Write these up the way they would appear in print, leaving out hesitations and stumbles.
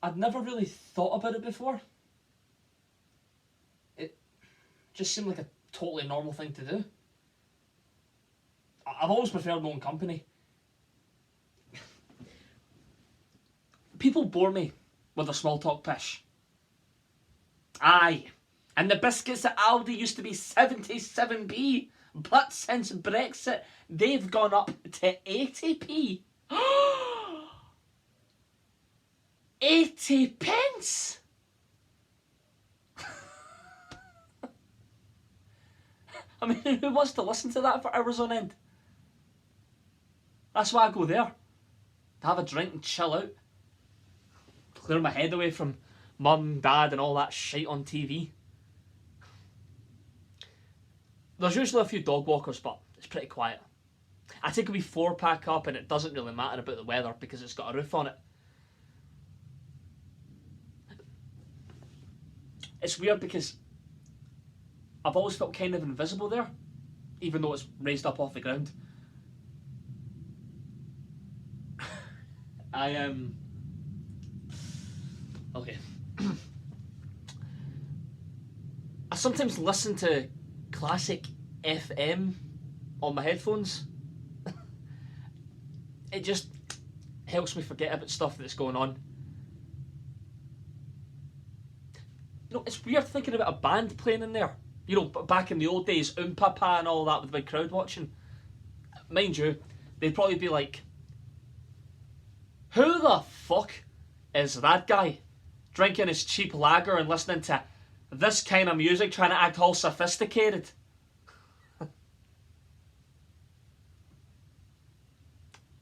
I'd never really thought about it before. It just seemed like a totally normal thing to do. I've always preferred my own company. People bore me with their small talk pish. Aye, and the biscuits at Aldi used to be 77p, but since Brexit, they've gone up to 80p. 80 pence! I mean, who wants to listen to that for hours on end? That's why I go there. To have a drink and chill out. Clear my head away from mum, dad and all that shit on TV. There's usually a few dog walkers, but it's pretty quiet. I take a wee 4-pack up and it doesn't really matter about the weather because it's got a roof on it. It's weird because I've always felt kind of invisible there, even though it's raised up off the ground. Okay. I sometimes listen to classic FM on my headphones. It just helps me forget about stuff that's going on. You know, it's weird thinking about a band playing in there. You know, back in the old days, Papa and all that with the big crowd watching. Mind you, they'd probably be like, who the fuck is that guy drinking his cheap lager and listening to this kind of music trying to act all sophisticated?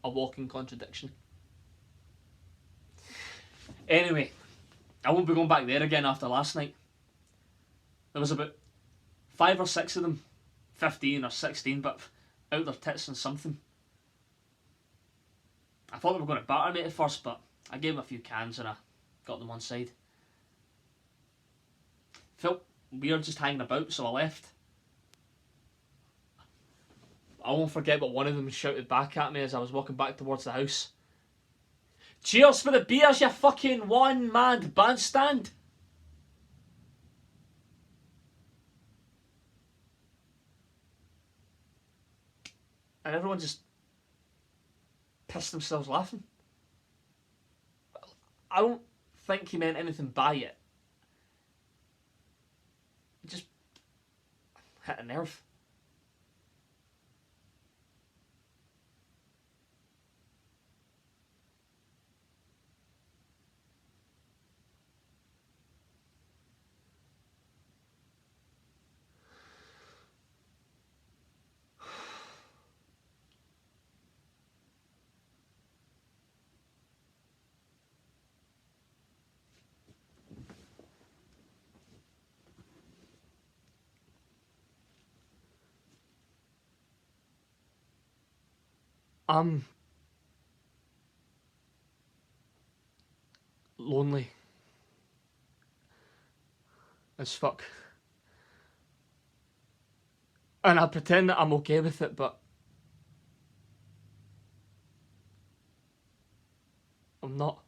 A walking contradiction. Anyway, I won't be going back there again after last night. There was about 5 or 6 of them, 15 or 16, but out their tits and something. I thought they were going to batter me at first, but I gave them a few cans and I got them on side. Felt weird just hanging about, so I left. I won't forget what one of them shouted back at me as I was walking back towards the house. Cheers for the beers, you fucking one-man bandstand! And everyone just pissed themselves laughing. I don't think he meant anything by it. It just hit a nerve. I'm lonely as fuck. And I pretend that I'm okay with it, but I'm not.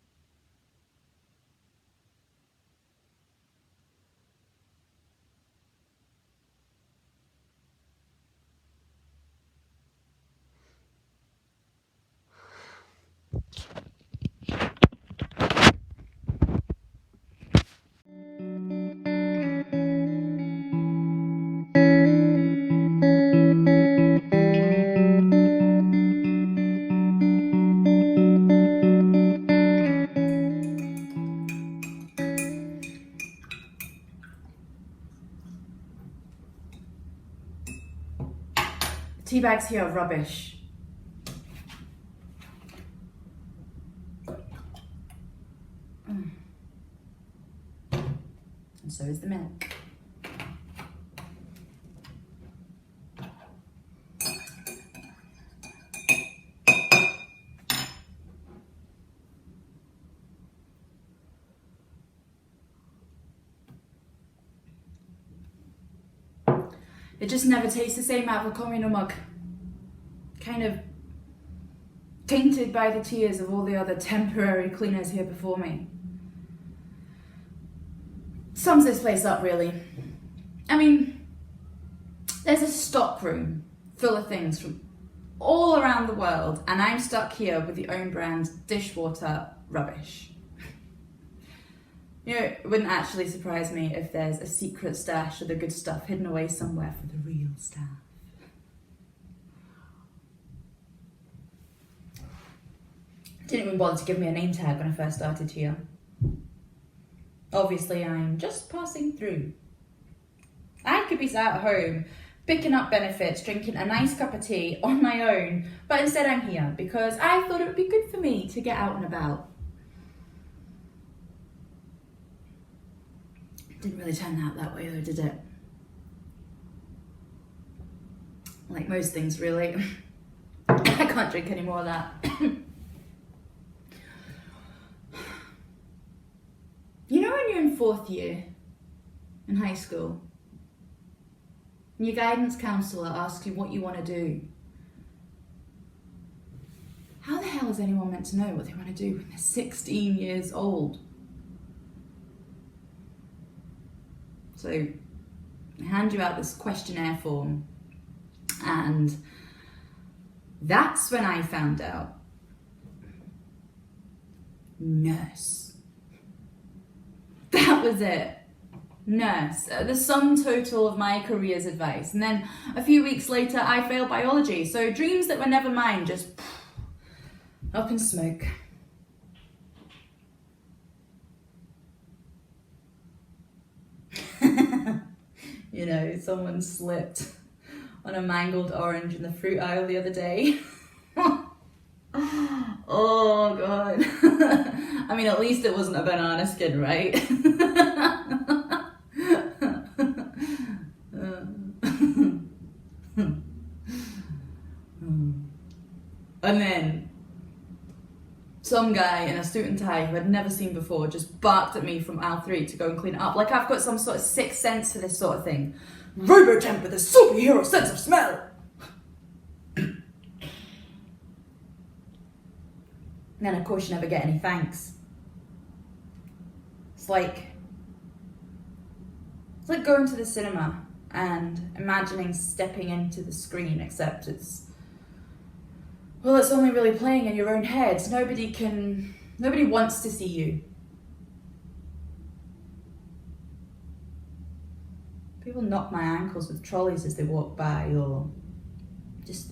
Tea bags here are rubbish. And so is the milk. It just never tastes the same out of a communal mug. Kind of tainted by the tears of all the other temporary cleaners here before me. sums this place up, really. I mean, there's a stockroom full of things from all around the world, and I'm stuck here with the own brand dishwater rubbish. You know, it wouldn't actually surprise me if there's a secret stash of the good stuff hidden away somewhere for the real staff. Didn't even bother to give me a name tag when I first started here. Obviously, I'm just passing through. I could be sat at home, picking up benefits, drinking a nice cup of tea on my own, but instead I'm here because I thought it would be good for me to get out and about. Didn't really turn out that way though, did it? Like most things, really. I can't drink any more of that. You know when you're in 4th year in high school, and your guidance counsellor asks you what you want to do? How the hell is anyone meant to know what they want to do when they're 16 years old? So they hand you out this questionnaire form, and that's when I found out. Nurse. That was it. Nurse. The sum total of my career's advice. And then a few weeks later, I failed biology. So dreams that were never mine just up in smoke. You know, someone slipped on a mangled orange in the fruit aisle the other day. Oh God. I mean, at least it wasn't a banana skin, right? And then some guy in a suit and tie who I'd never seen before just barked at me from aisle 3 to go and clean it up, like I've got some sort of sixth sense for this sort of thing. Robotemp with a superhero sense of smell! And then of course you never get any thanks. It's like going to the cinema and imagining stepping into the screen, except it's only really playing in your own head. Nobody wants to see you. People knock my ankles with trolleys as they walk by, or just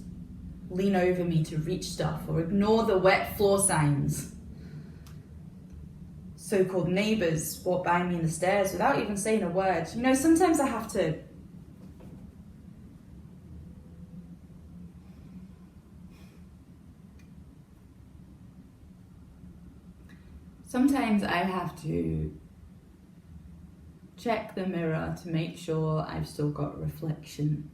lean over me to reach stuff, or ignore the wet floor signs. So-called neighbours walk by me in the stairs without even saying a word. You know, sometimes I have to check the mirror to make sure I've still got reflection.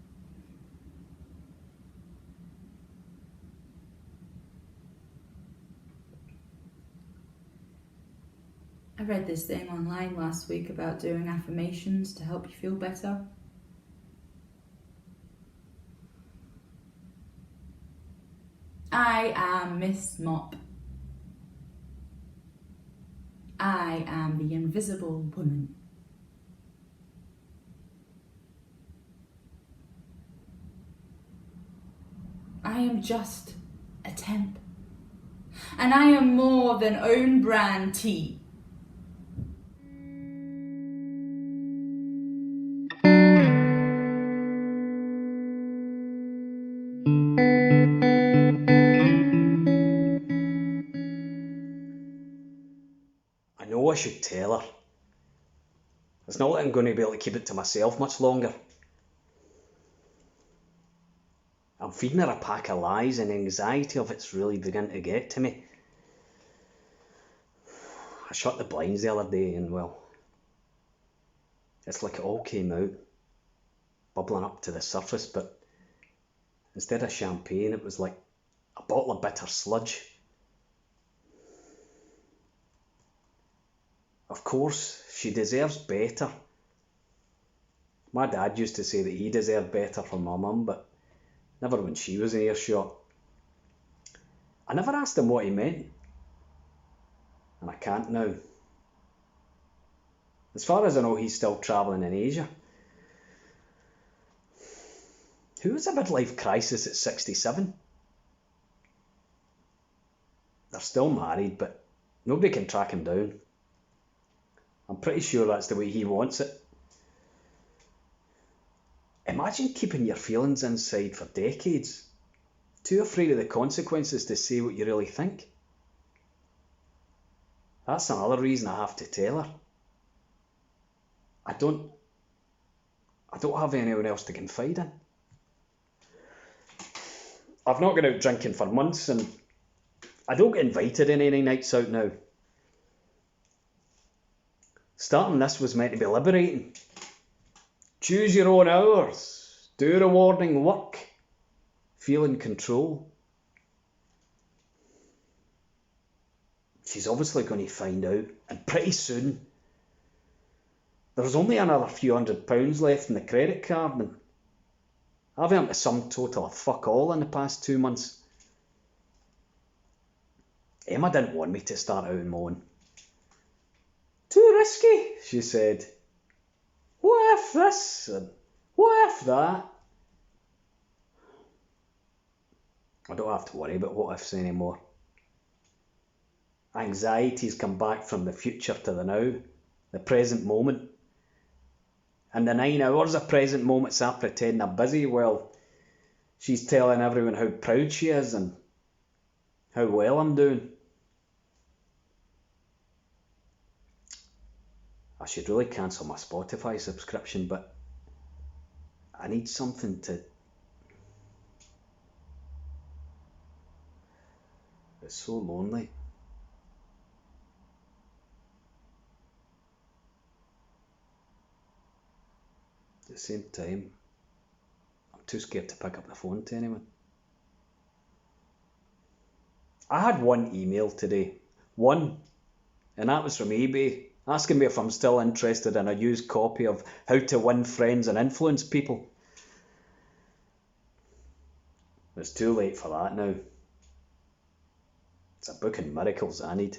I read this thing online last week about doing affirmations to help you feel better. I am Miss Mop. I am the invisible woman. I am just a temp. And I am more than own brand tea. I know I should tell her. It's not like I'm going to be able to keep it to myself much longer. I'm feeding her a pack of lies, and anxiety of it's really beginning to get to me. I shut the blinds the other day and, well, it's like it all came out, bubbling up to the surface, but instead of champagne it was like a bottle of bitter sludge. Of course, she deserves better. My dad used to say that he deserved better from my mum, but never when she was in earshot. I never asked him what he meant, and I can't now. As far as I know, he's still travelling in Asia. Who has a midlife crisis at 67? They're still married, but nobody can track him down. I'm pretty sure that's the way he wants it. Imagine keeping your feelings inside for decades, too afraid of the consequences to say what you really think. That's another reason I have to tell her. I don't have anyone else to confide in. I've not gone out drinking for months, and I don't get invited in any nights out now. Starting this was meant to be liberating. Choose your own hours, do rewarding work, feel in control. She's obviously going to find out, and pretty soon. There's only another few £100 left in the credit card, and I've earned a sum total of fuck all in the past 2 months. Emma didn't want me to start out in mowing. Too risky, she said. What if this, and what if that? I don't have to worry about what ifs anymore. Anxiety's come back from the future to the now, the present moment. And the 9 hours of present moments I pretend I'm busy, well, she's telling everyone how proud she is and how well I'm doing. I should really cancel my Spotify subscription, but I need something to... It's so lonely. At the same time, I'm too scared to pick up the phone to anyone. I had one email today. One. And that was from eBay, asking me if I'm still interested in a used copy of How to Win Friends and Influence People. It's too late for that now. It's a book in miracles I need.